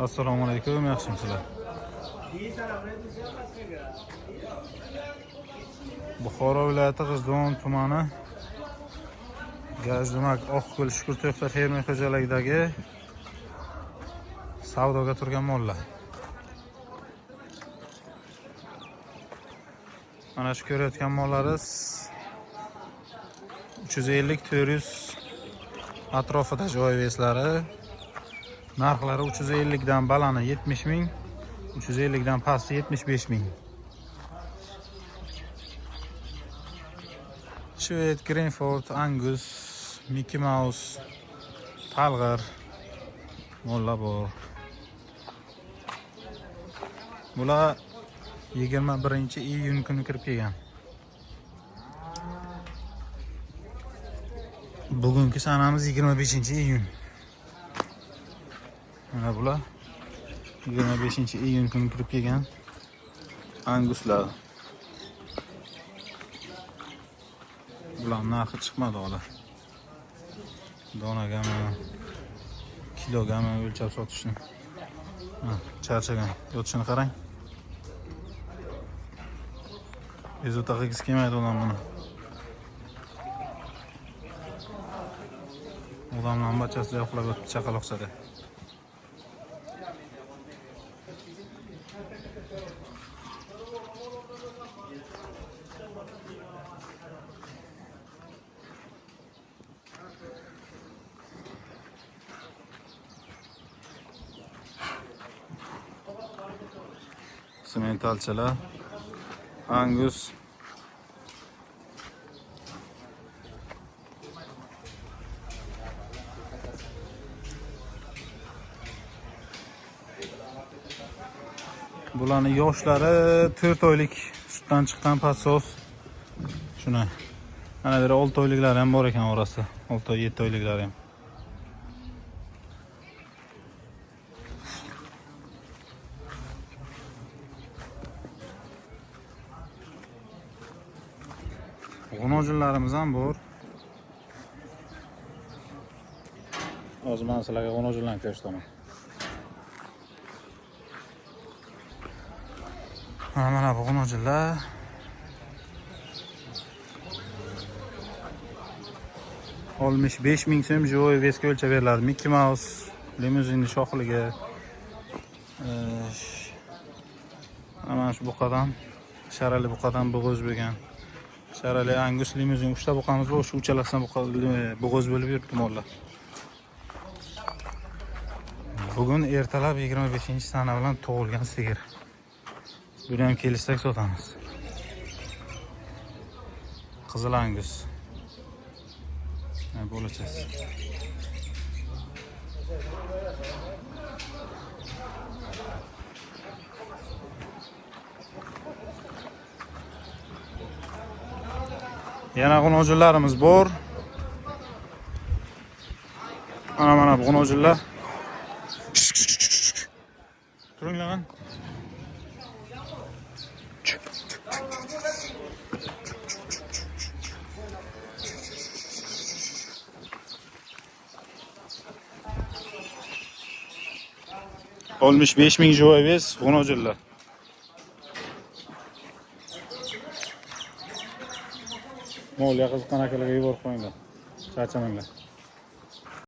Assalomu alaykum, yaxshimisizlar? Buxoro viloyati G'ijduvon tumani Gajdumak Oqko'l Shukurto'xta fermer xo'jaligidagi savdoga turgan mollar. Mana shu ko'rayotgan mollaringiz 350-400 atrofida joy beslari. Narxlari 350 dan balani 70 ming, 350 dan pasti 75 ming. Shved, Greenford, Angus, Mickey Mouse, Talg'ir mollar bor. Bular 21-iyun kuni kirib kelgan. Bugungi sanamiz 25-iyun. Mana bular 25-iyun kuni kirib kelgan Anguslar. Bular narxi chiqmadi hali. Donagami, kilogami o'lchab sotishni. Charchagan. Yotishini qarang. Bezovtag'iz kelmaydi odam buni. Odamlar barchasi uxlab yotib chaqaloqsada. Simentalchalar, Angus, bularning yoshlari 4 oylik sutdan chiqqan patsos. Shuni. Mana bu 6 oyliklar ham bor ekan orasida. 6 oy, 7 oyliklar ham. G'unojillarimiz ham bor. Hozir men sizlarga g'unojillarni ko'rsataman. Mana bu g'unojillar. Olmuş 5 ming so'm joy veska o'lchab beriladi. Mickey Mouse limuzinni shoxliga. Mana shu buqadan, sharali buqadan bo'g'oz bo'lgan. Sharali Angus limuzin 3 ta buqamiz bor. Shu uchalasidan bo'g'oz bo'lib yuribdi mollar. Bugun ertalab 25-sana bilan tug'ilgan sigir. Buni ham kelishsak sotamiz. Qizil Angus. Bo'lacağız. Yana g'unojillarimiz bor. Mana bu g'unojillar. Turinglar lan. Olmuş 5 ming joy bes g'unojillar. Molga qiziqqan akalarga yuborib qo'yinglar. Charchamanglar.